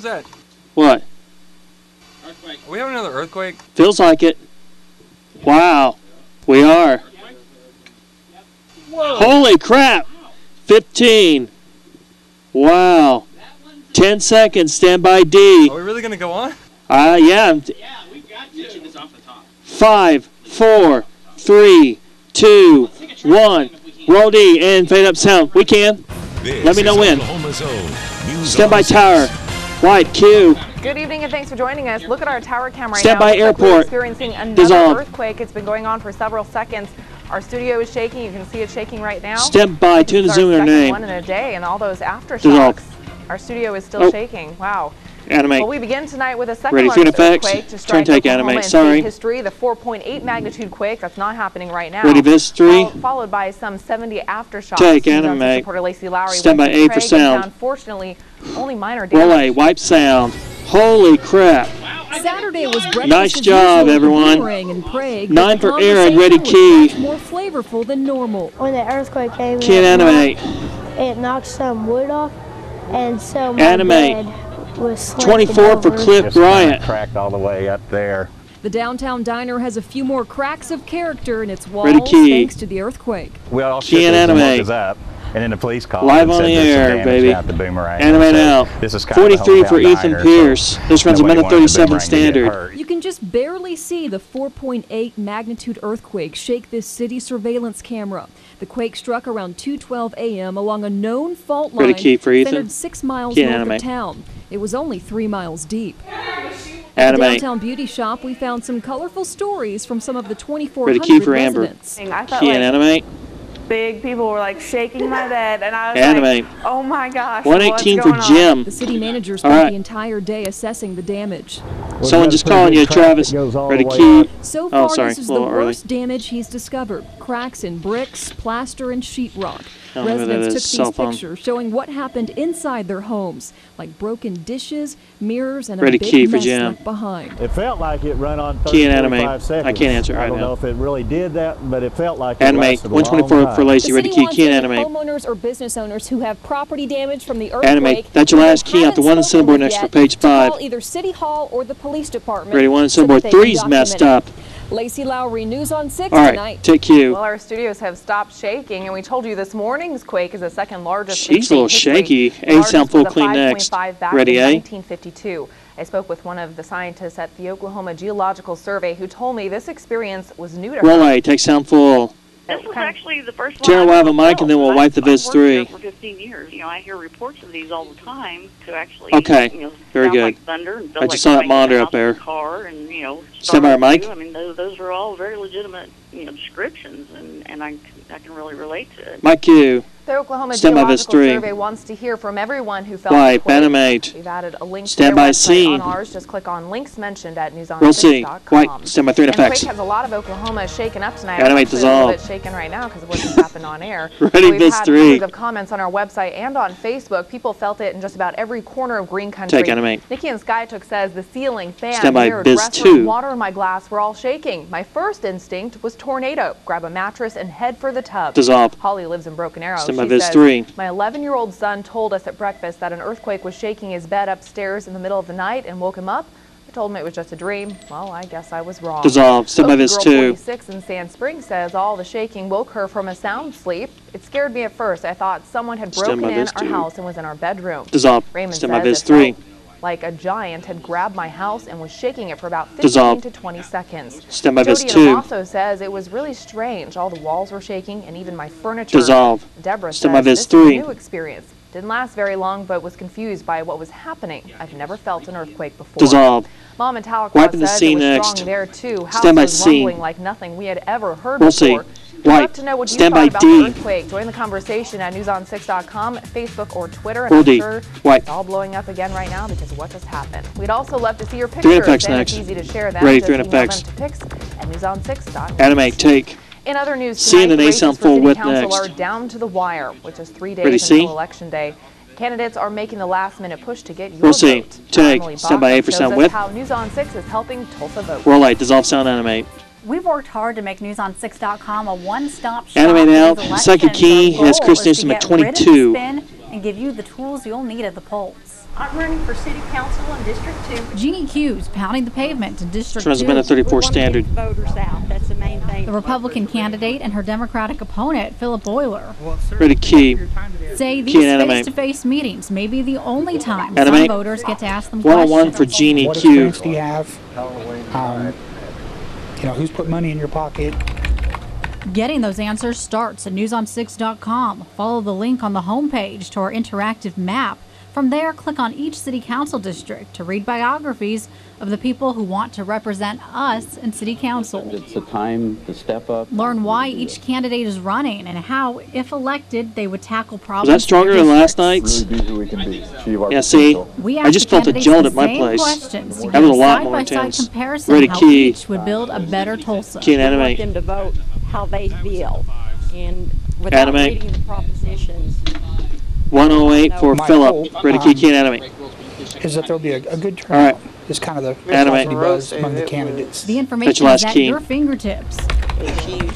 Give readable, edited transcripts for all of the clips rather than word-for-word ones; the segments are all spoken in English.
was that? What? Earthquake. Are we having another earthquake? Feels like it. Wow. We are. Whoa. Holy crap. 15. Wow. 10 seconds. Stand by D. Are we really going to go on? Yeah. Yeah, we've got to. This off the top. 5, 4, 3, 2, 1. Roll D and fade up sound. We can. Let me know when. Stand by tower. White Q. Good evening and thanks for joining us. Look at our tower cam right Stand now. by We're airport. experiencing another Dissolve. earthquake. It's been going on for several seconds. Our studio is shaking. You can see it shaking right now. Stand by. Tune the zoom in her name. One in a day, and all those aftershocks. Dissolve. Our studio is still shaking. Wow. Animate. Well, we begin tonight with a second Ready for largest effects. earthquake to strike Turn take Oklahoma animate. in Sorry. state history. The 4.8 magnitude quake. That's not happening right now. Ready vis 3. Followed by some 70 aftershocks. Take animate. Reporter Lacey Lowry. Stand by A for sound. Unfortunately, only minor damage. Roll A. Wipe sound. Holy crap. Saturday was breakfast Nice as job, usual everyone. boomerang in Prague, 9 but for the Aaron. Ready conversation key. was much more flavorful than normal. When the earthquake came, Can't animate. It knocked some wood off, and so my Animate. bed was 24 for Cliff Bryant. Cracked all the way up there. The downtown diner has a few more cracks of character in its Ready walls key. thanks to the earthquake. We all Can't shifted and animate. woke us up, and then the police called Live and on said the there's some air, damage baby. out the boomerang. Animate So now. This is kind of 43 a for hometown Ethan diner, Pierce. so This runs a nobody minute wanted the 37 boomerang to get standard. hurt. You can just barely see the 4.8 magnitude earthquake shake this city surveillance camera. The quake struck around 2:12 a.m. along a known fault line Ready key for Ethan. centered 6 miles Can't north animate. of town. It was only 3 miles deep. At the Animate. downtown beauty shop, we found some colorful stories from some of the Ready 2,400 key for Amber. residents. I thought Can't animate. big people were like shaking my bed, and I was Animate. like, oh my gosh. 118 what's for going on? Jim. The city manager All spent right. the entire day assessing the damage. Someone just calling you, Travis. Ready key. So far, sorry, this is a the little early. worst damage he's discovered. Cracks in bricks, plaster, and sheetrock. I don't know who that Residents is. took Cell these phone. pictures showing what happened inside their homes, like broken dishes, mirrors, and Ready a big key for mess Jim. left behind. It felt like it ran on Key 30, and animate. 45 seconds. I can't answer it I right don't now. know if it really did that, but it felt like Animate. it lasted a long 124 for time. Lacey. The Ready city key. wants Can't any animate. homeowners or business owners who have property damage from the earthquake. Animate. That's your last key out the one in Cinnabar next for page 5. Call either City Hall or the police department. Ready, one in so Cinnabar. that they can 3's messed document up. it. Lacey Lowry, News on 6 All right, tonight. take cue. Well, our studios have stopped shaking, and we told you this morning's quake is the second largest. She's a little shaky. The A largest sound full was a clean next. 5.5 back Ready, in A? 1952. I spoke with one of the scientists at the Oklahoma Geological Survey who told me this experience was new to her. Roll A. Take sound full. This was actually the first one. Tara will have a mic, and then we'll wipe the Viz I've worked here 3. for 15 years. You know, I hear reports of these all the time to actually. Okay, You know, very sound good. Like thunder and feel I like just saw that cranking monitor a up house in there. a Car and you know. Stand by our startle mic. you. I mean, those are all very legitimate, you know, descriptions, and I can really relate to it. Mic Q. The Oklahoma Stand by Viz Geological 3. Survey wants to hear from everyone who felt Wipe. the quake. Animate. We've added a link Stand to by their website C. on ours. Just click on links mentioned at Roll C. newson6.com. Wipe. Stand by 3 and And quake effects. has a lot of Oklahoma shaken up tonight. Animate, I'm actually a little dissolve. bit shaken right now because of what just happened on air. Ready, We've Viz had 3. hundreds of comments on our website and on Facebook. People felt it in just about every corner of Green Country. Take animate. Nikki and Skytook says the ceiling, fan, Stand by mirror, Viz dresser, 2. and water in my glass were all shaking. My first instinct was tornado. Grab a mattress and head for the tub. Dissolve. Holly lives in Broken Arrow. Stand by She Viz says, 3. my 11-year-old son told us at breakfast that an earthquake was shaking his bed upstairs in the middle of the night and woke him up. I told him it was just a dream. Well, I guess I was wrong. Dissolve. Stand by Okie Viz Girl 2. 46 in Sand Springs says all the shaking woke her from a sound sleep. It scared me at first. I thought someone had Stand broken by in Viz our 2. house and was in our bedroom. Dissolve. Raymond Stand by says Viz it 3. felt like a giant had grabbed my house and was shaking it for about 15 Dissolve. to 20 seconds. Stand by Viz Jody 2. also says it was really strange. All the walls were shaking and even my furniture. Dissolve. Deborah Stand by says Viz this 3. was a new experience. Didn't last very long, but was confused by what was happening. I've never felt an earthquake before. Dissolve. Mom in Tahlequah Wiping the says C it was next. strong there too. House Stand by was C. rumbling like nothing we had ever heard We'll see. before. We'd love Wipe. to know what you Stand thought by about D. the earthquake. Join the conversation at newson6.com, Facebook, or Twitter. And Roll I'm D. sure Wipe. it's all blowing up again right now because of what just happened. We'd also love to see your 3 pictures. effects and next. It's easy to share them. Ready, Just 3 and email effects. them to pics at newson6.net. Animate. Take. In other news C and tonight, an A races sound for full city with council next. are down to the wire, which is 3 days Ready, C? until Election Day. Candidates are making the last-minute push to get your Roll C. vote. Take. Emily Stand by A Bachman for shows sound us with. how News on 6 is helping Tulsa vote. Roll A. Dissolve sound. Animate. We've worked hard to make NewsOn6.com a one-stop shop. Animate for now. these elections. Second key Our has goal Chris is to Newsom at get rid of the 22. spin and and give you the tools you'll need at the polls. I'm running for City Council in District 2. Jeannie Hughes pounding the pavement in District 2. Transmitted 34 standard. Voters out. That's the main thing. The Republican candidate and her Democratic opponent, Philip Boyler, Ready key. say these Key and animate. face-to-face meetings may be the only time Animate. some voters get to ask them One-on-one questions. for Jeannie What Q. experience do you have? You know, who's put money in your pocket? Getting those answers starts at newson6.com. Follow the link on the homepage to our interactive map. From there, click on each city council district to read biographies of the people who want to represent us in city council. It's the time to step up. Learn why each candidate is running and how, if elected, they would tackle problems. Was that stronger than last night's? Yeah, see, I just felt a jolt at my place. That was a lot more intense. Ready key. Each would build a better Tulsa. Key and animate. I want them to vote how they feel, and without Animate. reading the propositions. 108 for My Philip. hope, Ready key, key and animate. Is that there'll be a good turnout. All right. It's kind of the Animate. buzz among the candidates. The information last is at key. your fingertips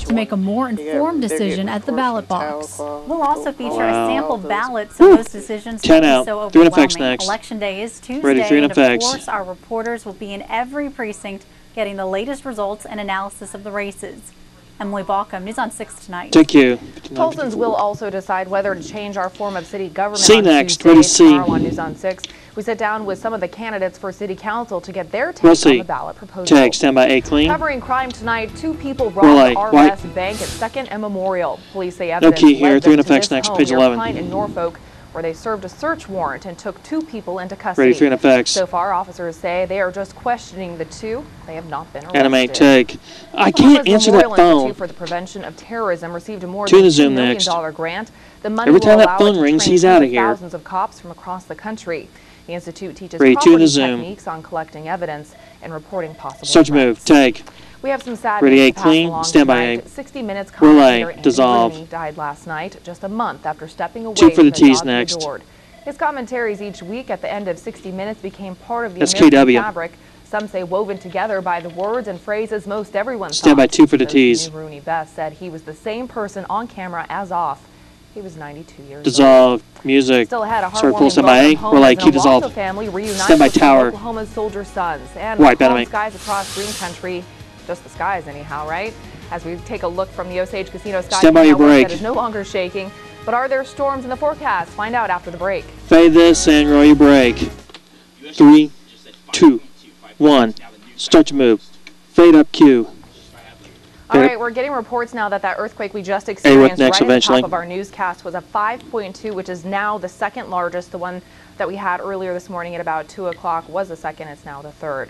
to make a more informed decision at the ballot box. We'll also feature a sample ballot so those decisions 10 won't be out. so 3 in effects overwhelming. next. Election day is Tuesday, Ready, 3 in and of effects. course our reporters will be in every precinct getting the latest results and analysis of the races. Emily Balcom, News on 6 tonight. Thank you. Tulsans will also decide whether to change our form of city government C on next. Tuesday. Ready, C. Tomorrow on News on 6. We sit down with some of the candidates for city council to get their take We'll on see. the ballot proposal. Tag, stand by A clean. Covering crime tonight, 2 people Roll robbed A, our white. West Bank at 2nd and Memorial. Police say No evidence key here. led 3 in them to effects this next. home Page near 11. Pine in Norfolk, where they served a search warrant and took 2 people into custody. Ready, 3 in effects. So far, officers say they are just questioning the 2. They have not been arrested. Animate, take. I can't answer that Memorial phone. Institute for the Prevention of Terrorism received a more Tune than the Zoom $2 million next. grant. The money Every time will that allow it phone to rings, train he's outta here. thousands of cops from across the country. The institute teaches Ready, tune property the Zoom. techniques on collecting evidence and reporting possible Start your move. Take. We have some sad Ready, news A to pass clean. along Stand by tonight. A. 60 Minutes Roll A. commentator Andy Dissolve. Rooney died last night, just a month after stepping away 2 for from the T's job he next. adored. His commentaries each week at the end of 60 Minutes became part of the That's American KW. fabric. Some say woven together by the words and phrases most everyone Stand by thought. 2 for the Those who T's. knew Rooney best said he was the same person on camera as off. He was 92 years old. Dissolve. Music. Still had a Sorry, pull. heartwarming Stand by A. welcome home Roll A. as Key an dissolve. Owasso family reunites Stand by with some tower. Oklahoma's soldier sons and White, calm animate. skies across green country. Just the skies anyhow, right? As we take a look from the Osage Casino sky Stand by your camera break. that is no longer shaking. But are there storms in the forecast? Find out after the break. Fade this and roll your break. 3, 2, 1. Start your move. Fade up Q. All right, we're getting reports now that earthquake we just with experienced next right at the eventually. top of our newscast was a 5.2, which is now the second largest. The one that we had earlier this morning at about 2 o'clock was the second. It's now the third.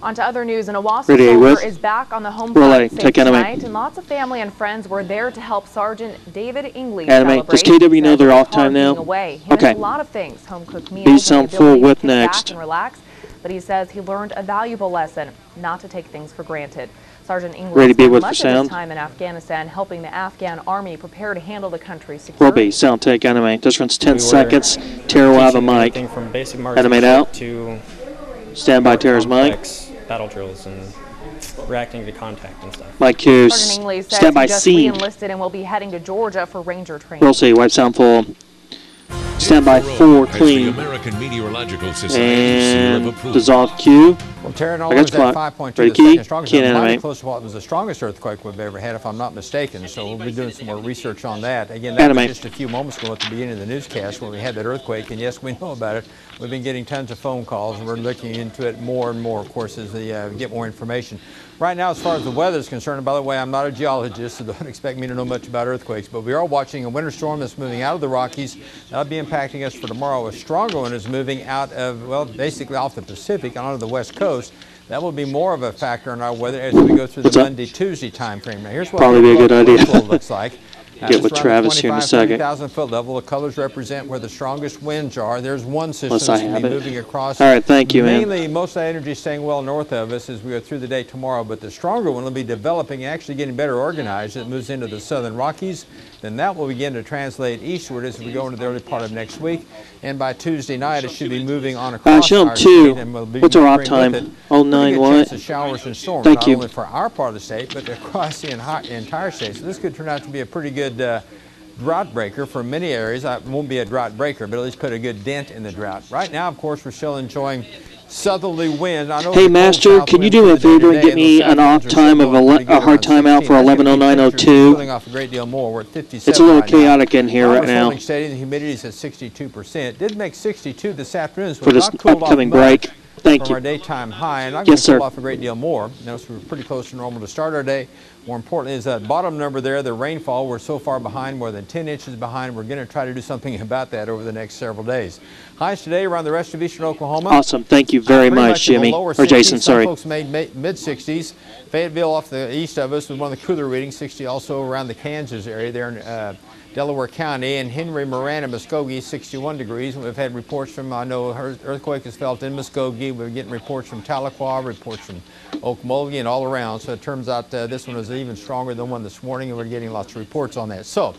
On to other news. An Owasso Ready, A soldier with. is back on the home Roll A. front safe Take enemy. tonight, and lots of family and friends were there to help Sergeant David Ingley Animate. Does celebrate. KW know Says they're it's off time hard being now? away. He Okay. missed a lot of things, home-cooked meals, Be and some the full ability to with kick back next. and relax, but he says he learned a valuable lesson, not to take things for granted. Sergeant Ingley Ready to be spent with much for of his sound. time in Afghanistan helping the Afghan army prepare to handle the country's Roll security. B. Sound take. Animate. This runs 10 seconds. Tara will have a mic. From basic Animate out. to Stand by Tara's mic. battle drills and reacting to contact and stuff. Mic cues. Sergeant Ingley says Stand by he just C. re-enlisted and will be heading to Georgia for Ranger training. Roll C. Wipe sound full. Stand by 4 clean. American Meteorological Society seal of And approval. dissolve Q. Well, Terran, I all got was at clock. 5.2, Ready the key. second strongest. Key and Might be animate. close to what was the strongest earthquake we've ever had, if I'm not mistaken. So we'll be doing some more research on that. Again, that Animate. was just a few moments ago at the beginning of the newscast when we had that earthquake. And yes, we know about it. We've been getting tons of phone calls, and we're looking into it more and more, of course, as we get more information. Right now, as far as the weather is concerned, and by the way, I'm not a geologist, so don't expect me to know much about earthquakes, but we are watching a winter storm that's moving out of the Rockies. That'll be impacting us for tomorrow. A stronger one is moving out of, well, basically off the Pacific and onto the West Coast. That will be more of a factor in our weather as we go through the Monday-Tuesday time frame. Now, here's what Probably be a good idea. looks like. Get with Travis here in a second. 30,000 foot level. The colors represent where the strongest winds are. There's one system Unless I that's going have to be it. moving across. All right, thank you, man. Mainly, most of that energy staying well north of us as we go through the day tomorrow, but the stronger one will be developing, actually getting better organized. It moves into the southern Rockies. Then that will begin to translate eastward as we go into the early part of next week. And by Tuesday night, it should be moving on across Show our them 2. state, and we'll be What's our op bringing with time? it 09 pretty good what? chance of showers and storms, Thank not you. only for our part of the state, but across the entire state. So this could turn out to be a pretty good drought breaker for many areas. It won't be a drought breaker, but at least put a good dent in the drought. Right now, of course, we're still enjoying southerly winds. Hey, Master, can you do me a favor and get me an off time of a hard timeout for 11:09:02? Cooling off a great deal more. We're at 57. It's a little chaotic in here right now. Steady. The humidity is at 62%. It did make 62 this afternoon. So for this upcoming break. Thank you. From our daytime high, and I'm going to cool off a great deal more. Notice we're pretty close to normal to start our day. More importantly is that bottom number there, the rainfall. We're so far behind, more than 10 inches behind. We're going to try to do something about that over the next several days. Highs today around the rest of eastern Oklahoma. Awesome. Thank you very much, Jimmy. Or Jason, sorry. Some folks made mid-60s. Fayetteville off the east of us was one of the cooler readings, 60 also around the Kansas area there in Delaware County, and Henry, Moran, and Muskogee, 61 degrees. We've had reports from, I know earthquake is felt in Muskogee. We're getting reports from Tahlequah, reports from Okmulgee, and all around. So it turns out this one was even stronger than one this morning, and we're getting lots of reports on that. So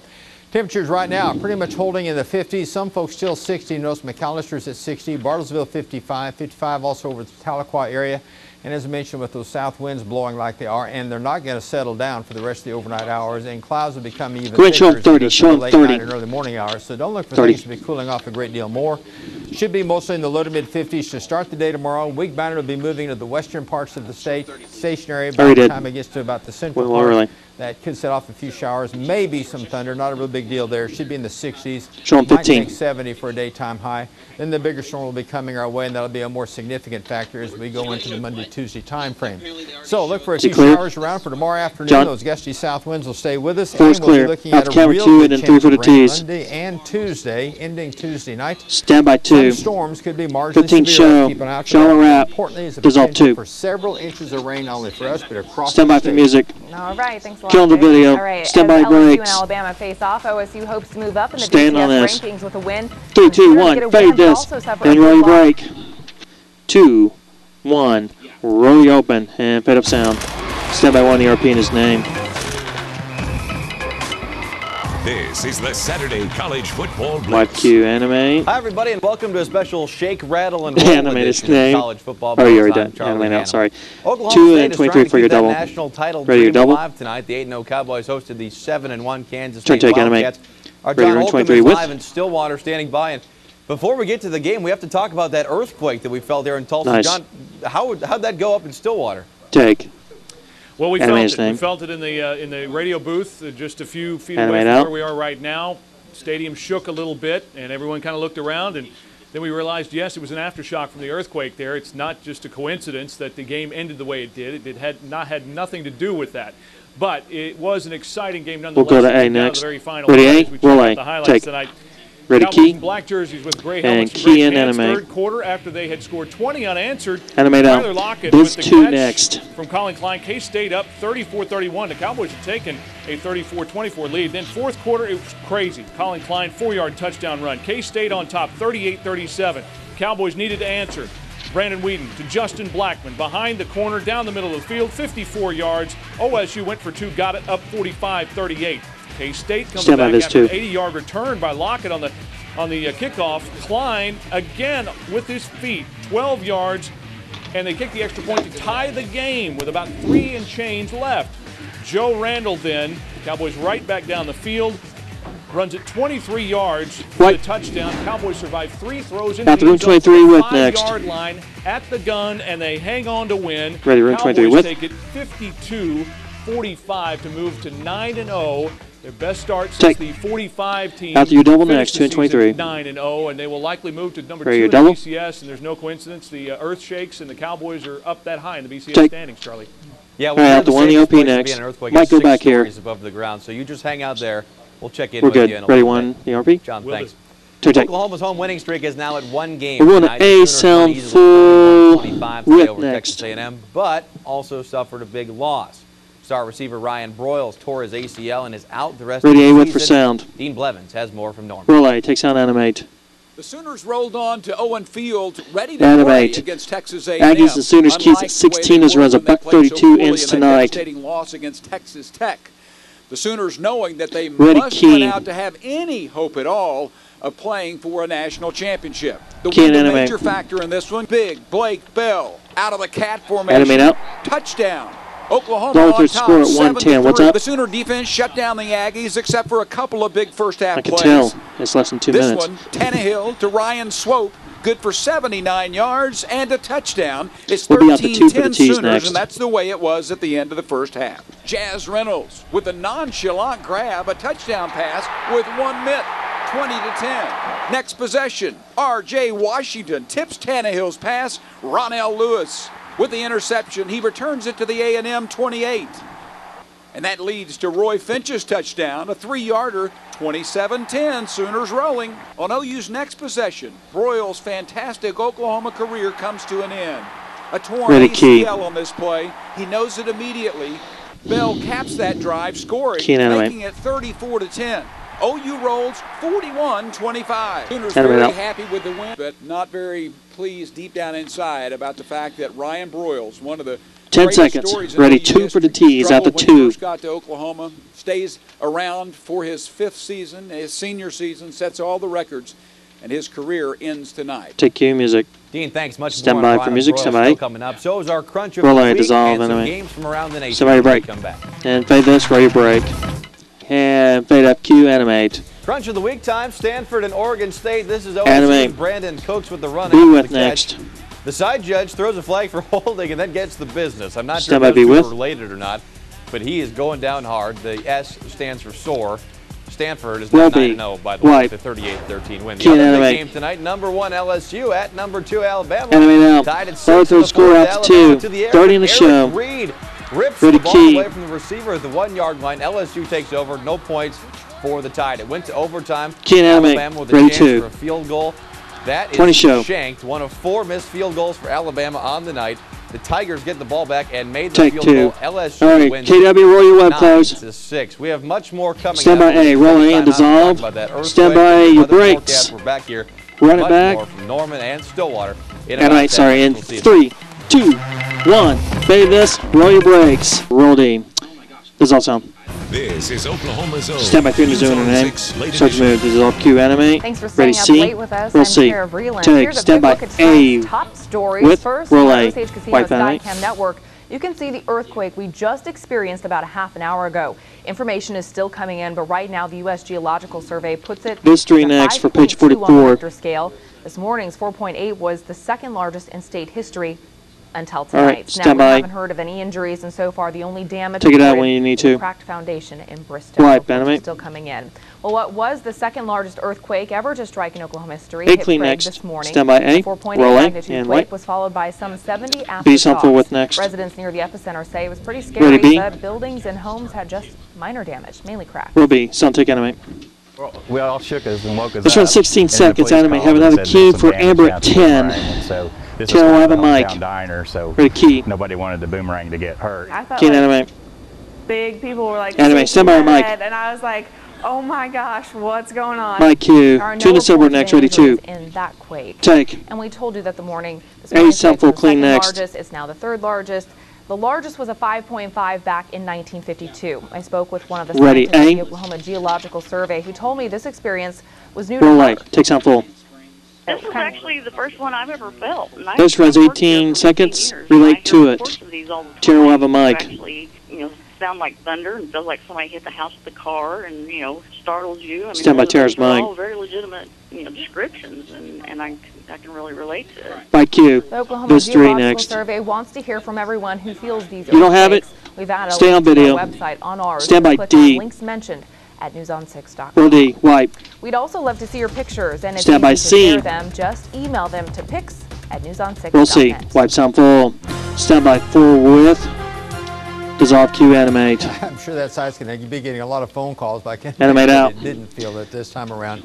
temperatures right now pretty much holding in the 50s. Some folks still 60. Notice McAllister's at 60. Bartlesville 55. 55 also over the Tahlequah area. And as I mentioned, with those south winds blowing like they are, and they're not going to settle down for the rest of the overnight hours, and clouds will become even thicker. Show 30. Show 30. And early morning hours. So don't look for things to be cooling off a great deal more. Should be mostly in the low to mid 50s to start the day tomorrow. Weak boundary will be moving to the western parts of the state, stationary by the time it gets to about the central part. That could set off a few showers, maybe some thunder. Not a real big deal there. Should be in the 60s. Showing 15. Might take 70 for a daytime high. Then the bigger storm will be coming our way, and that'll be a more significant factor as we go into the Monday, Tuesday time frame. So look for a few showers around for tomorrow afternoon. John? Those gusty south winds will stay with us. Four's clear. Out camera 2 and then 3 for the T's. Monday and Tuesday, ending Tuesday night. Stand by 2. Storms could be marginally 15 severe. show. Shallow wrap. Dissolve 2. For several inches of rain, not only for us, but across Stand by for music. All right, thanks a lot. Killing the video. All right, stand by LSU breaks. and Alabama face off. OSU hopes to move up in the Stand BCS rankings with a win. 3, 2, 1. Fade this. Then roll your break. 2, 1. Roll you open and fade up sound. Stand by 1. ERP in his name. This is the Saturday College Football Blitz. White Q anime. Hi, everybody, and welcome to a special Shake, Rattle, and Roll anime edition name. of College Football Oh, Blitz. you already done. Anime now, sorry. 2 and 23 for your double. National title Ready your double? live tonight. The 8-0 Cowboys hosted the 7-1 Kansas Turn State take anime. Wildcats. Our Ready John run Holcomb 23 is with. live in Stillwater, standing by. And before we get to the game, we have to talk about that earthquake that we felt there in Tulsa. Nice. John, how'd that go up in Stillwater? Take. Well, we felt it. We felt it in the radio booth, just a few feet away from where we are right now. Stadium shook a little bit, and everyone kind of looked around, and then we realized, yes, it was an aftershock from the earthquake there. It's not just a coincidence that the game ended the way it did. It had nothing to do with that. But it was an exciting game nonetheless. We'll go to A next. The very final Ready A? we Roll checked out A. the highlights Take. tonight. Ready Cowboys key. in black jerseys with gray And helmets. key in anime. Third quarter after they had scored 20 unanswered. Anime Tyler down. Lockett This with the 2 catch next. from Colin Klein. K-State up 34-31. The Cowboys had taken a 34-24 lead. Then fourth quarter, it was crazy. Colin Klein, 4-yard touchdown run. K-State on top, 38-37. Cowboys needed to answer. Brandon Whedon to Justin Blackman behind the corner, down the middle of the field, 54 yards. OSU went for 2, got it up 45-38. K-State comes back after an 80-yard return by Lockett on the kickoff. Klein again with his feet, 12 yards, and they kick the extra point to tie the game with about 3 and change left. Joe Randall then, Cowboys right back down the field, runs it 23 yards for the touchdown. Cowboys survive 3 throws into the 23 with next. 5-yard line at the gun, and they hang on to win. Ready, room 23 Cowboys with. take it 52-45 to move to 9-0. Their best start since the 45 team. After your double next, 2 and 23. 9-0, and they will likely move to number 2 Ready, in the double? BCS. And there's no coincidence. The earth shakes, and the Cowboys are up that high in the BCS Take. standings, Charlie. Yeah, All right, out the 1 ERP next. Might go back here. Above the ground, so you just hang out there. We'll check in We're with good. you in a Ready, little 1 ERP? John, Will thanks. Take. Oklahoma's home winning streak is now at 1 game. We're going to A sound full with over next. Texas A&M, but also suffered a big loss. Star receiver Ryan Broyles tore his ACL and is out the rest Ready of A the with season. for sound. Dean Blevins has more from Norman. Roll A. Take sound animate. The Sooners rolled on to Owen Field, ready to Animate. play against Texas A&M. Aggies and Sooners keys at 16 as runs a $132 ends tonight. Devastating loss against Texas Tech. The Sooners knowing that they Ready, must key. win out to have any hope at all of playing for a national championship. The Key and win, the animate. major factor in this one, big Blake Bell out of the cat formation. Animate out. Touchdown. Oklahoma Relative on top, score at 110. What's 7-3. up? The Sooner defense shut down the Aggies except for a couple of big first-half I can plays. tell. It's less than 2 This minutes. one, Tannehill to Ryan Swope, good for 79 yards and a touchdown. It's We'll be out to 2 for the 13-10 tees Sooners, next. and that's the way it was at the end of the first half. Jazz Reynolds with a nonchalant grab, a touchdown pass with 1 minute, 20-10. Next possession, R.J. Washington tips Tannehill's pass. Ronell Lewis with the interception. He returns it to the A&M 28. And that leads to Roy Finch's touchdown, a 3-yarder, 27-10, Sooners rolling. On OU's next possession, Broyles' fantastic Oklahoma career comes to an end. A torn ACL on this play. He knows it immediately. Bell caps that drive, scoring, making it 34-10. OU rolls 41-25. Sooners very happy with the win, but not very pleased deep down inside about the fact that Ryan Broyles, one of the 10 seconds. Ready, 2 for the tees out the 2. When he first got to Oklahoma, stays around for his 5th season, his senior season, sets all the records, and his career ends tonight. Take cue music. Dean, thanks much. Stand by for music. Stand by. Coming up. So is our crunch of Relay the week dissolve and some anyway. games from around the nation. Somebody break. Come back. And fade this. Ready break. And fade up. Cue animate. Crunch of the week time. Stanford and Oregon State. This is OSU Animate. and Brandon Cooks with the run. Be with next. The side judge throws a flag for holding and then gets the business. I'm not sure Stand by, if be those with. two are related or not, but he is going down hard. The S stands for sore. Stanford is now 9-0, by the way, with a 38-13 win. The other big game tonight, number 1 LSU at number 2 Alabama. Animate out. Tied at 6 Both in the those score fourth. out to Alabama 2. to the air. 30 in the Eric show. Reed rips Ready the ball key. away from the receiver at the 1-yard line. LSU takes over. No points for the Tide. It went to overtime. Key and animate. Alabama with a Ready chance 2. for a field goal. That 20 is show. shanked. One of 4 missed field goals for Alabama on the night. The Tigers get the ball back and made the Take field 2. goal. LSU All right, wins KW, roll your web close. 9-6. We have much more coming. Stand by A, roll A and dissolve. Stand by A, your brakes. We're back here. Run it Much back. more from Norman and Stillwater. Animate, sorry, in 3, 2, 1. Fade this, roll your brakes. Roll D. Dissolve sound. This is Oklahoma's own. Stand by 3 in the zone and A. Start to move. Dissolve Q animate. Thanks for staying Ready up C. late with us. Roll I'm C. Kara Vreeland. Take. Here's a Stand quick by look at A. tonight's top stories. With First, roll on A. Osage Casino's White animate. Skycam network, you can see the earthquake we just experienced about a half an hour ago. Information is still coming in, but right now the U.S. Geological Survey puts it This 3 at a next for page 5.2 on the 44. Richter scale. This morning's 4.8 was the second largest in state history until All tonight. right, Now, stand we by. haven't heard of any injuries, and so far the only damage Take it out reported when you need is a to. cracked foundation in Bristol. White, Reports are animate. still coming in. Well, what was the second largest earthquake ever to strike in Oklahoma history A hit clean Craig next. this morning. Stand by A. The 4.8 Roll A magnitude and quake white. was followed by some 70 aftershocks. B something with next. Residents near the epicenter say it was pretty scary, Ready, B. but buildings and homes had just minor damage, mainly cracks. Roll B. Sound take animate. We all shook us and woke us This up. one's 16 And then the seconds. police Animate. called Have and another said cue there's for some damage Amber down at to the 10. boomerang. And so this Tara is will have a hometown mic. diner, so Ready, key. nobody wanted the boomerang to get hurt. I felt Key and like animate. big people were like Animate. Stand by your mic. and I was like, oh my gosh, what's going on? Mic cue. There are no 2 to silver reports of next. Ready, injuries 2. in that quake. Take. And we told you that this A morning's quake was sample the clean second next. largest. It's now the third largest. The largest was a 5.5 back in 1952. I spoke with one of the Ready, scientists of A. the Oklahoma Geological Survey who told me this experience was new to Roll her. A. Take sound full. This was actually the first one I've ever felt. And Those runs I've worked here 18 for 15 seconds. years, Relate and I to hear it. reports of these all the Tara will time. have a mic. It actually, sound like thunder and feels like somebody hit the house with a car and, startles you. I mean, Stand by Tara's those are mic. all very legitimate, descriptions, and I can really relate to it. By Q. The Oklahoma Those 3 Geological next. Survey wants to hear from everyone who feels these You don't have it? earthquakes. We've added Stay a on link to video. our website on ours. Stand by Click D. on links mentioned at newson6.com. Roll D. Wipe. We'd also love to see your pictures, and if Stand you by need to C. share them, just email them to pics@newson6.net. Roll C. Wipe sound full. Stand by 4 with. Dissolve Q animate. I'm sure that site's going to be getting a lot of phone calls, but I can't Animate believe out. it didn't feel it this time around.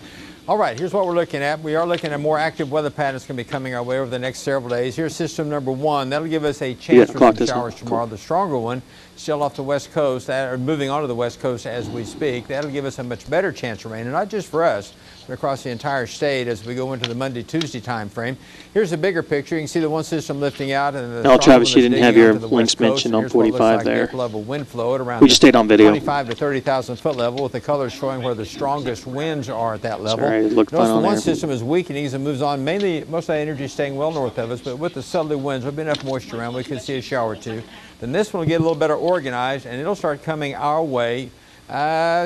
All right, here's what we're looking at. We are looking at more active weather patterns going to be coming our way over the next several days. Here's system number 1. That'll give us a chance for clock some this one. showers tomorrow. The stronger one, still off the west coast, or moving onto the west coast as we speak. That'll give us a much better chance of rain, and not just for us, but across the entire state as we go into the Monday, Tuesday time frame. Here's a bigger picture. You can see the one system lifting out, and the No, Travis, you one that's didn't have digging your onto the links west coast. mentioned And on here's what it looks 45 like there. level wind flow at around We just stayed on video. 25 to 30,000 foot level, with the colors showing where the strongest winds are at that level. Sorry. Sorry, look fun on one there. system is weakening as it moves on. Mainly, most of that energy is staying well north of us, but with the southerly winds, there'll be enough moisture around. We could see a shower or two. Then this one will get a little better organized, and it'll start coming our way.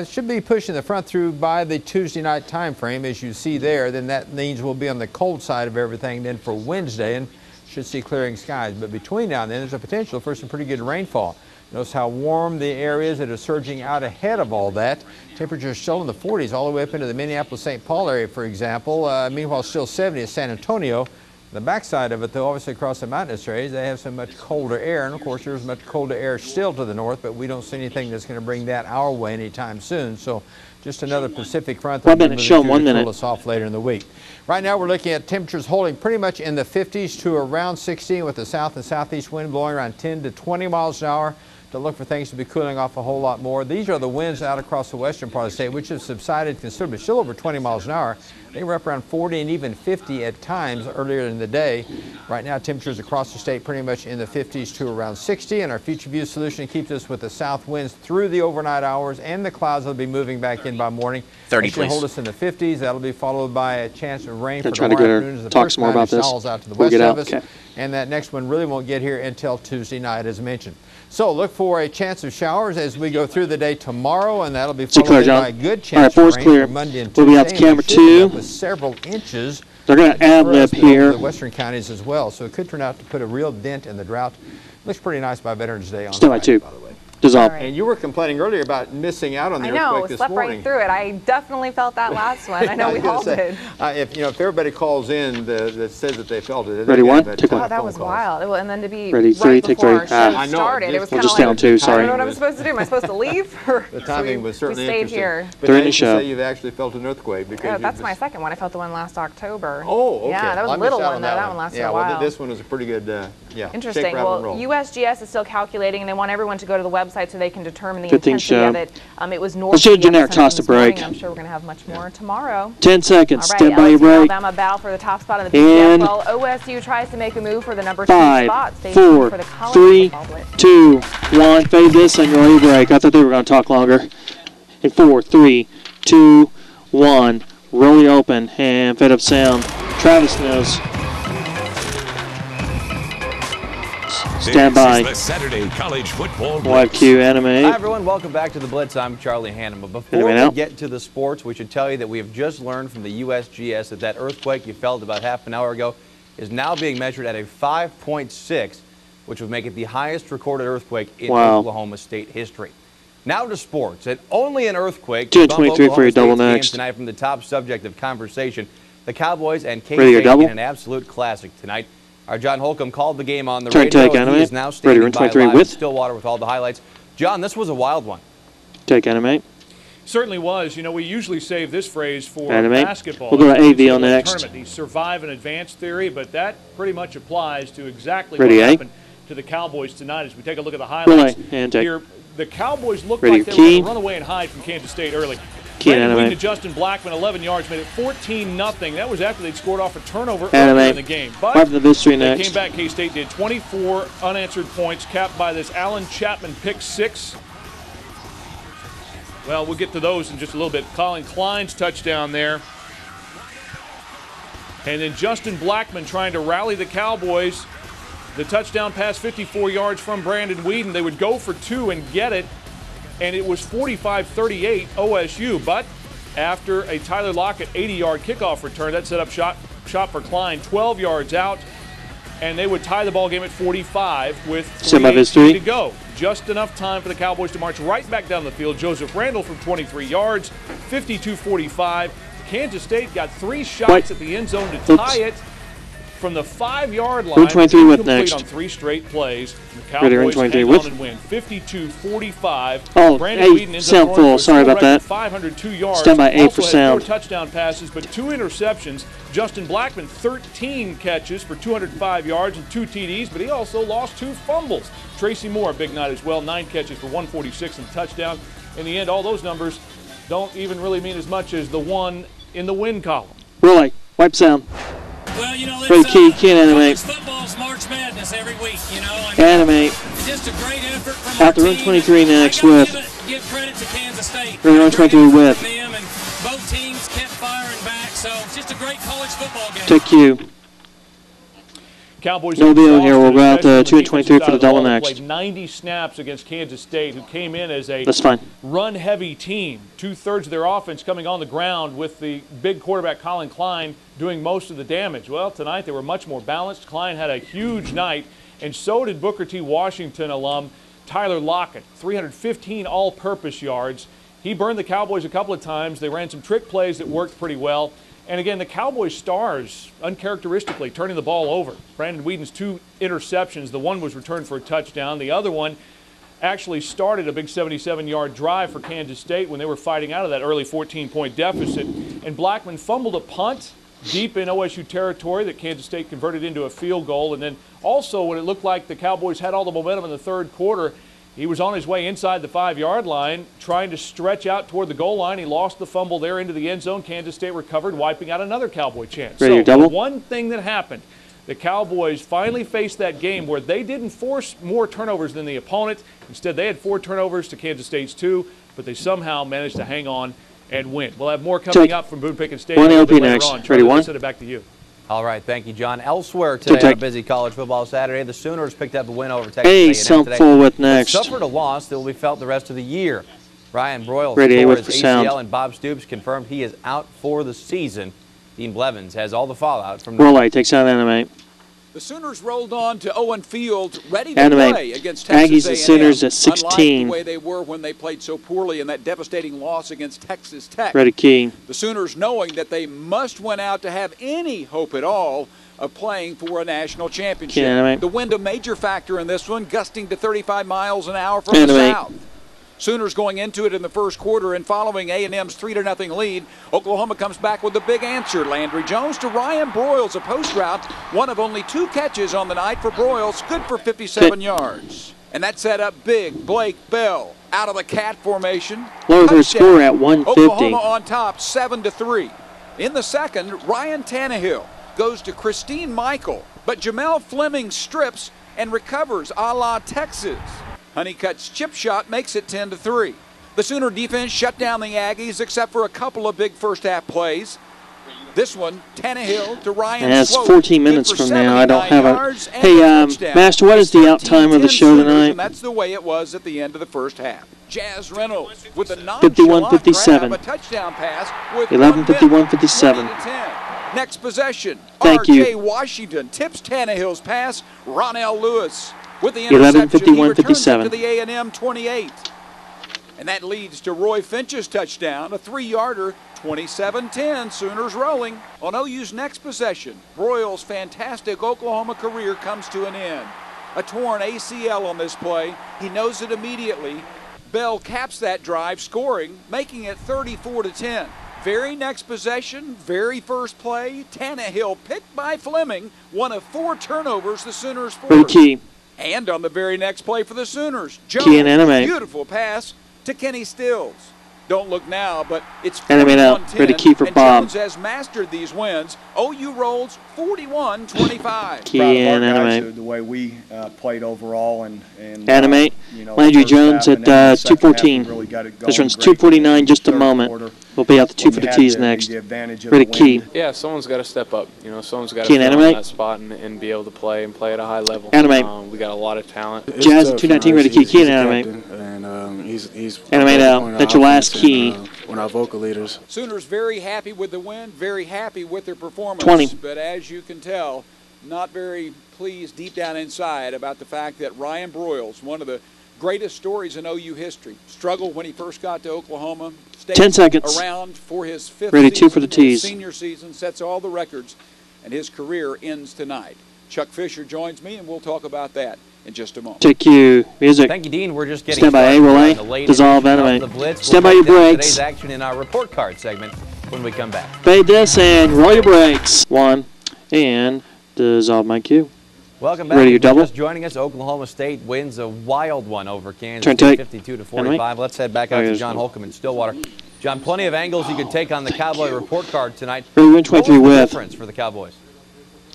Should be pushing the front through by the Tuesday night time frame, as you see there. Then that means we'll be on the cold side of everything then for Wednesday, and should see clearing skies. But between now and then, there's a potential for some pretty good rainfall. Notice how warm the air is that are surging out ahead of all that. Temperatures still in the 40s all the way up into the Minneapolis-St. Paul area, for example. Meanwhile, still 70 in San Antonio. The backside of it, though, obviously across the mountainous areas, they have some much colder air. And, of course, there's much colder air still to the north, but we don't see anything that's going to bring that our way anytime soon. So just another Pacific front that will cool us off later in the week. Right now, we're looking at temperatures holding pretty much in the 50s to around 60 with the south and southeast wind blowing around 10 to 20 miles an hour. To look for things to be cooling off a whole lot more. These are the winds out across the western part of the state, which have subsided considerably, still over 20 miles an hour. They were up around 40 and even 50 at times earlier in the day. Right now, temperatures across the state pretty much in the 50s to around 60, and our future view solution keeps us with the south winds through the overnight hours, and the clouds will be moving back in by morning. 30, please. Hold us in the 50s. That'll be followed by a chance of rain for tomorrow afternoon as the first time it showers out to the west of us. And that next one really won't get here until Tuesday night, as mentioned. So look for a chance of showers as we go through the day tomorrow, and that'll be followed by a good chance of rain for Monday and Tuesday. We'll be out to camera 2. With several inches. They're going to ad-lib here. The western counties as well, so it could turn out to put a real dent in the drought. Looks pretty nice by Veterans Day on Friday, 2. by the way. Dissolve. And you were complaining earlier about missing out on the earthquake this morning. I know, slept right through it. I definitely felt that last one. I know we all did. If everybody calls in that says that they felt it. Ready, 1? Oh, that was wild. And then to be ready, 3, take 3. Started, it was kind of like, down 2, sorry. I don't know what I'm supposed to do. Am I supposed to leave? The timing was certainly interesting. Here. But nice to say you've actually felt an earthquake. Because that's my second one. I felt the one last October. Oh, okay. Yeah, that was a little one, though. That one lasted a while. Well, this one was a pretty good, interesting. Well, USGS is still calculating, and they want everyone to go to the website so they can determine the Good intensity of it. It was north. Let's do a generic toss to break. I'm sure we're going to have much more tomorrow. 10 seconds. All right, Stand by your break. Alabama battle for the top spot in the BCS. Well, OSU tries to make a move for the number 2 spot. 5, 4, 3, 2, 1. Fade this and roll your break. I thought they were going to talk longer. In 4, 3, 2, 1. Roll you open and fade up sound. Travis knows. Stand by. This is the Saturday College Football Blitz. Q animate. Hi everyone, welcome back to the Blitz. I'm Charlie Hannon. But before we get to the sports, we should tell you that we have just learned from the USGS that earthquake you felt about half an hour ago is now being measured at a 5.6, which would make it the highest recorded earthquake in Oklahoma State history. Now to sports, and only an earthquake to bump Oklahoma State's game tonight from the top subject of conversation. The Cowboys and K-State in an absolute classic tonight. Our John Holcomb called the game on the radio. He is now standing by live in Stillwater with all the highlights. John, this was a wild one. Take animate. Certainly was. You know, we usually save this phrase for basketball. We'll go to AVL next. The survive and advance theory, but that pretty much applies to exactly what happened to the Cowboys tonight. As we take a look at the highlights here, the Cowboys looked like they were going to run away and hide from Kansas State early. Brandon Whedon to Justin Blackman, 11 yards, made it 14-0. That was after they'd scored off a turnover earlier in the game. But they came back. K-State did 24 unanswered points, capped by this Allen Chapman pick 6. Well, we'll get to those in just a little bit. Colin Klein's touchdown there. And then Justin Blackman trying to rally the Cowboys. The touchdown pass, 54 yards from Brandon Whedon. They would go for 2 and get it. And it was 45-38 OSU. But after a Tyler Lockett 80-yard kickoff return, that set up shot for Klein 12 yards out. And they would tie the ball game at 45 with 3:18 to go. Just enough time for the Cowboys to march right back down the field. Joseph Randall from 23 yards, 52-45. Kansas State got 3 shots at the end zone to tie it from the 5-yard line. 23 with next. On 3 straight plays. The Cowboys hang on and win 52-45. Oh, Brandon Whedon ends sound up full. Sorry about that. 502 yards. Stand by 8 for sound. 4 touchdown passes, but 2 interceptions. Justin Blackman, 13 catches for 205 yards and 2 TDs, but he also lost 2 fumbles. Tracy Moore, a big night as well, 9 catches for 146 and a touchdown. In the end, all those numbers don't even really mean as much as the one in the win column. Really? Wipe sound. Well, you know, can't animate. Football's March Madness every week, you know. Animate. Just a great effort from Out the room 23 next with. Give credit to Kansas State. Room 23 with. Them, and both teams kept firing back. So it's just a great college football game. Take you. Cowboys No deal here. We'll go out especially to 2 and 23 for the double ball, next. played 90 snaps against Kansas State, who came in as a That's fine. run-heavy team. 2/3 of their offense coming on the ground with the big quarterback Colin Klein doing most of the damage. Well, tonight they were much more balanced. Klein had a huge night, and so did Booker T. Washington alum Tyler Lockett, 315 all-purpose yards. He burned the Cowboys a couple of times. They ran some trick plays that worked pretty well. And again, the Cowboys stars, uncharacteristically, turning the ball over. Brandon Whedon's 2 interceptions. The one was returned for a touchdown. The other one actually started a big 77-yard drive for Kansas State when they were fighting out of that early 14-point deficit. And Blackman fumbled a punt deep in OSU territory that Kansas State converted into a field goal. And then also when it looked like the Cowboys had all the momentum in the third quarter, he was on his way inside the 5-yard line, trying to stretch out toward the goal line. He lost the fumble there into the end zone. Kansas State recovered, wiping out another Cowboy chance. Ready, so double? One thing that happened, the Cowboys finally faced that game where they didn't force more turnovers than the opponent. Instead, they had 4 turnovers to Kansas State's 2, but they somehow managed to hang on and win. We'll have more coming up from Boone Pickens Stadium. 1 LP later next. on. Ready, Charlie, 1? I'll send it back to you. All right, thank you, John. Elsewhere today on a busy college football Saturday, the Sooners picked up a win over Texas Hey, A&M some today. full with next. But suffered a loss that will be felt the rest of the year. Ryan Broyles Ready, tore with his for sound. ACL, and Bob Stoops confirmed he is out for the season. Dean Blevins has all the fallout from the Rolay takes out Animate. The Sooners rolled on to Owen Field, ready to Animate. play against Texas Aggies and A&M, Sooners at 16. unlike the way they were when they played so poorly in that devastating loss against Texas Tech. Ready, key. The Sooners knowing that they must win out to have any hope at all of playing for a national championship. Animate. The wind a major factor in this one, gusting to 35 miles an hour from Animate. the south. Sooners going into it in the first quarter and following A&M's 3-0 lead. Oklahoma comes back with a big answer. Landry Jones to Ryan Broyles, a post route. One of only 2 catches on the night for Broyles, good for 57 yards. And that set up big Blake Bell out of the cat formation. Lower third Touchdown. score at 150. Oklahoma on top, 7-3. In the second, Ryan Tannehill goes to Christine Michael, but Jamel Fleming strips and recovers a la Texas. Honeycutt's chip shot makes it 10-3. The Sooner defense shut down the Aggies except for a couple of big first half plays. This one, Tannehill to Ryan And that's Swope, 14 minutes good for from now. I don't 79 have yards a. and Hey, a touchdown. Master, what is the out time of the 13-10 show Sooners, tonight? And that's the way it was at the end of the first half. Jazz Reynolds with a 51-57. a touchdown pass with 11-51-57. 10. Next possession, Thank you. R.J. Washington tips Tannehill's pass. Ronell Lewis with the interception. 11-51-57. He returns it to the A&M 28. And that leads to Roy Finch's touchdown, a 3-yarder, 27-10, Sooners rolling. On OU's next possession, Broyles' fantastic Oklahoma career comes to an end. A torn ACL on this play. He knows it immediately. Bell caps that drive, scoring, making it 34-10. Very next possession, very first play, Tannehill picked by Fleming, one of 4 turnovers the Sooners forced. Ready, key. And on the very next play for the Sooners, Key and Jones, animate. beautiful pass to Kenny Stills. Don't look now, but it's Animate out. 41-10, Ready, key for and Bob. Jones has mastered these wins. OU rolls 41-25. Key and animate. The way we played overall and Animate. Landry Jones at 2:14. This runs 2:49 just a moment. We'll be out the 2 for the tees next. Ready, key. Yeah, someone's got to step up. Someone's got to Key and fill in animate. that spot and be able to play at a high level. Animate. We got a lot of talent. Jazz at 2:19. Ready, key. Key and animate. And he's Animate out. That's your last key. One of our vocal leaders. Sooners very happy with the win, very happy with their performance. 20. But as you can tell, not very pleased deep down inside about the fact that Ryan Broyles, one of the greatest stories in OU history, struggled when he first got to Oklahoma. Stayed 10 seconds. around for his 5th Ready, season, 2 for the tees. senior season, sets all the records, and his career ends tonight. Chuck Fisher joins me, and we'll talk about that in just a moment. Take you. Music. Thank you, Dean. We're just getting Stand by A, started relay. on the late Dissolve, edition of animate. the Blitz. Stand We'll by your break down brakes. Today's action in our report card segment when we come back. Fade this and roll your brakes. 1. And dissolve my cue. Welcome back. Ready, your If you're double? Just joining us, Oklahoma State wins a wild one over Kansas Turn State, take. 52-45. Let's head back out to John Holcomb in Stillwater. John, plenty of angles you could take on the Cowboy report card tonight. Ready, win What 23 was the with. difference for the Cowboys?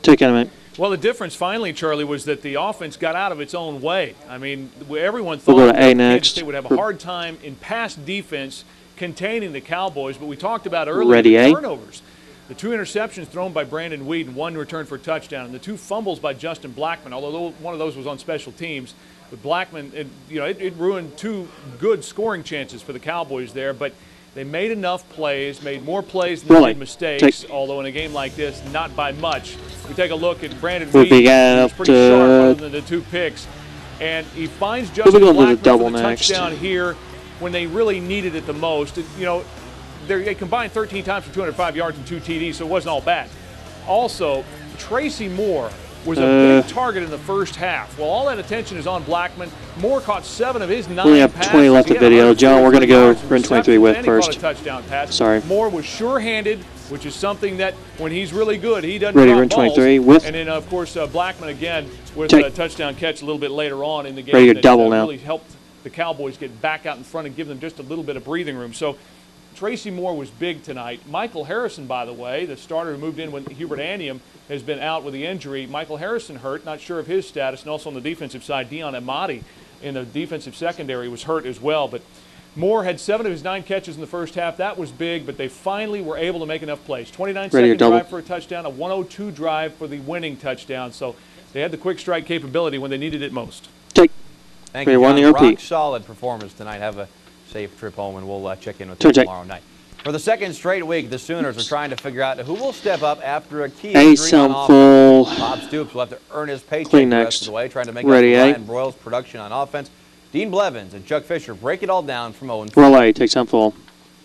Take animate. Well, the difference finally, Charlie, was that the offense got out of its own way. I mean, everyone We'll thought go to that A Kansas next. State would have a hard time in pass defense containing the Cowboys, but we talked about earlier Ready, the A. turnovers. The 2 interceptions thrown by Brandon Weed and 1 return for a touchdown, and the 2 fumbles by Justin Blackman, although one of those was on special teams. But Blackman, it ruined 2 good scoring chances for the Cowboys there, but they made enough plays, made more plays than they made mistakes, although in a game like this, not by much. We take a look at Brandon Weed. He's pretty sharp other than the 2 picks. And he finds Justin Blackman for the touchdown here when they really needed it the most. They combined 13 times for 205 yards and 2 TDs, so it wasn't all bad. Also, Tracy Moore was a big target in the first half. While all that attention is on Blackman, Moore caught 7 of his 9 passes. We have 20 left of video. John, we're going to go run 23 with first. A touchdown pass. Sorry. Moore was sure-handed, which is something that when he's really good, he doesn't ready, drop run balls. 23 with. And then, of course, Blackman again with a touchdown catch a little bit later on in the game. Ready to double now. Really helped the Cowboys get back out in front and give them just a little bit of breathing room. So Tracy Moore was big tonight. Michael Harrison, by the way, the starter who moved in when Hubert Anium has been out with the injury. Michael Harrison hurt, not sure of his status. And also on the defensive side, Dion Amati in the defensive secondary was hurt as well. But Moore had 7 of his 9 catches in the first half. That was big, but they finally were able to make enough plays. 29-second drive for a touchdown, a 102 drive for the winning touchdown. So they had the quick strike capability when they needed it most. Thank you, John. Rock solid performance tonight. Have a safe trip home, and we'll check in with you tomorrow night. For the second straight week, the Sooners are trying to figure out who will step up after a key injury on offense. Bob Stoops will have to earn his paycheck the rest of the way, trying to make up Ryan Broyles' production on offense. Dean Blevins and Chuck Fisher break it all down from 0-4. Relay takes on full.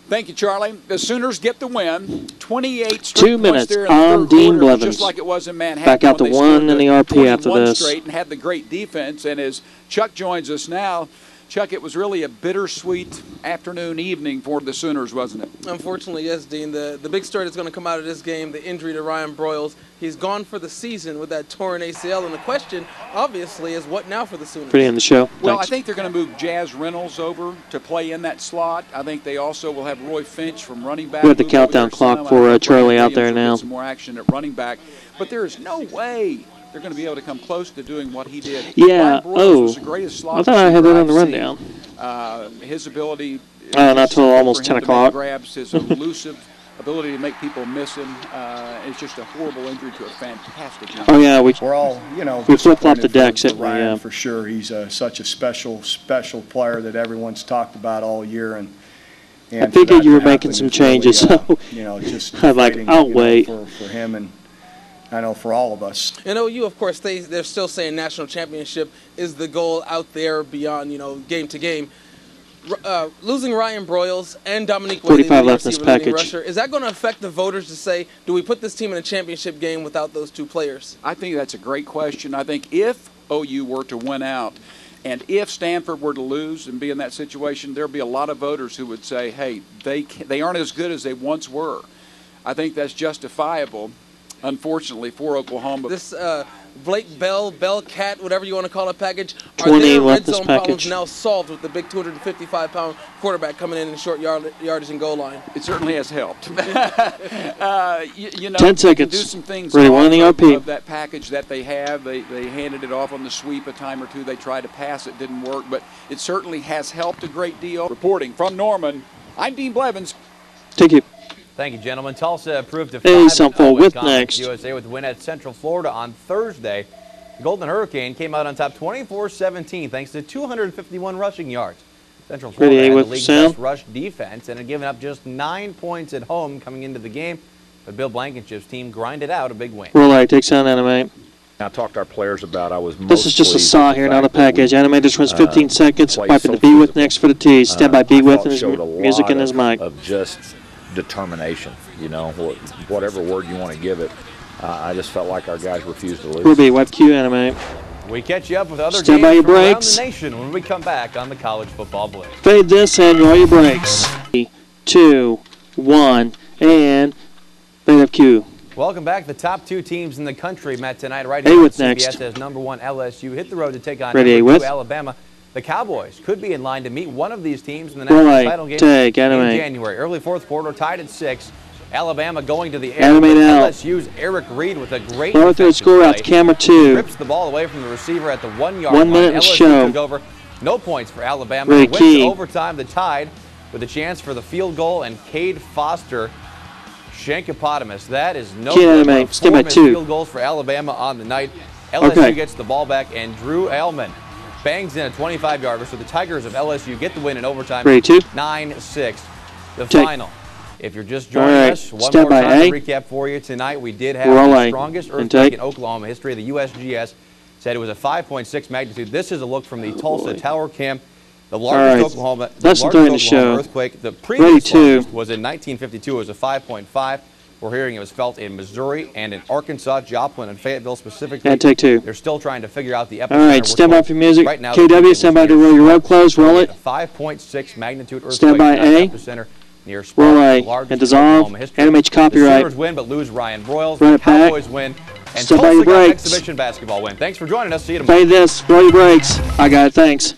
Thank you, Charlie. The Sooners get the win. 28 straight 2 minutes there in on the Dean quarter, Blevins. just like it was in Manhattan. Back out to 1 in the RP after this. Straight and had the great defense. And as Chuck joins us now, Chuck, it was really a bittersweet afternoon, evening for the Sooners, wasn't it? Unfortunately, yes, Dean. The big story that's going to come out of this game, the injury to Ryan Broyles. He's gone for the season with that torn ACL. And the question, obviously, is what now for the Sooners? Pretty in the show. Well, I think they're going to move Jazz Reynolds over to play in that slot. I think they also will have Roy Finch from running back. We have the countdown clock for Charlie out there now. Some more action at running back. But there is no way they're going to be able to come close to doing what he did. Yeah, was the greatest slot I thought I had that on the rundown. His ability. Not until almost 10 o'clock. Grabs, his elusive ability to make people miss him. It's just a horrible injury to a fantastic man. Oh yeah, we're all we flip-flopped the decks, for Ryan, for sure. He's such a special player that everyone's talked about all year, and I figured you were making some changes, so just I'm like, I'll wait for him, and I know for all of us. And OU, of course, they're still saying national championship is the goal out there beyond game to game. Losing Ryan Broyles and Dominique Whaley, 45 left in this package. Rusher, is that going to affect the voters to say, do we put this team in a championship game without those 2 players? I think that's a great question. I think if OU were to win out, and if Stanford were to lose and be in that situation, there'd be a lot of voters who would say, hey, they aren't as good as they once were. I think that's justifiable, unfortunately, for Oklahoma. This Blake Bellcat, whatever you want to call it, package, 20 are their left red this zone package. problems now solved with the big 255-pound quarterback coming in short yardage and goal line? It certainly has helped. 10 seconds. Do some things ready, 1 in the RP. Of that package that they have. They handed it off on the sweep a time or two. They tried to pass it, didn't work, but it certainly has helped a great deal. Reporting from Norman, I'm Dean Blevins. Thank you. Thank you, gentlemen. Tulsa improved to 5-0 with next. USA with a win at Central Florida on Thursday. The Golden Hurricane came out on top 24-17 thanks to 251 rushing yards. Central Florida had the league's best rush defense and had given up just 9 points at home coming into the game. But Bill Blankenship's team grinded out a big win. Relay takes on Animate. I talked to our players about This is just a saw here, not a package. Animate just runs 15 seconds. Piping to Be With next for the tees. Stand by Be With and his music and his mic. Of just determination, whatever word you want to give it. I just felt like our guys refused to lose. Ruby, Web Q, Animate. We catch you up with other Stand by games your from around brakes. the nation when we come back on the College Football Blitz. Fade this and roll your brakes. 3, 2, 1, and fade up Q. Welcome back. The top 2 teams in the country met tonight right A here on with CBS next. as number 1 LSU hit the road to take on Ready, A number 2 with. Alabama. The Cowboys could be in line to meet one of these teams in the national Relay, title game take, in Animate. January. Early fourth quarter, tied at 6. Alabama going to the air. Animate out. LSU's Eric Reed with a great Lower third score out to camera 2. rips the ball away from the receiver at the 1 yard 1 line. minute and LSU show. took over. No points for Alabama. Ready, It went key. to overtime. The Tide with a chance for the field goal, and Cade Foster Shankopotamus. That is no Key good. anime. Stand 4 by missed 2. field goals for Alabama on the night. LSU gets the ball back, and Drew Elman bangs in a 25-yarder. So the Tigers of LSU get the win in overtime. 9-6. The final. If you're just joining us, one more time to recap for you tonight. We did have the strongest earthquake in Oklahoma history. The USGS said it was a 5.6 magnitude. This is a look from the Tulsa Tower Cam. The largest Oklahoma earthquake. The previous largest was in 1952. It was a 5.5. We're hearing it was felt in Missouri and in Arkansas, Joplin, and Fayetteville specifically. And take 2. They're still trying to figure out the epicenter. All right, stand by for music. Right now, KW, stand by to roll your road close. Roll it. 5.6 magnitude earthquake. Stand by A. Epicenter near Roll A. And dissolve. Animate your copyright. The Sooners win but lose Ryan Broyles. Run The it back. Cowboys win. And Stand by your Tulsa got an brakes. exhibition basketball win. Thanks for joining us. See you tomorrow. Play this. Roll your brakes. I got it. Thanks.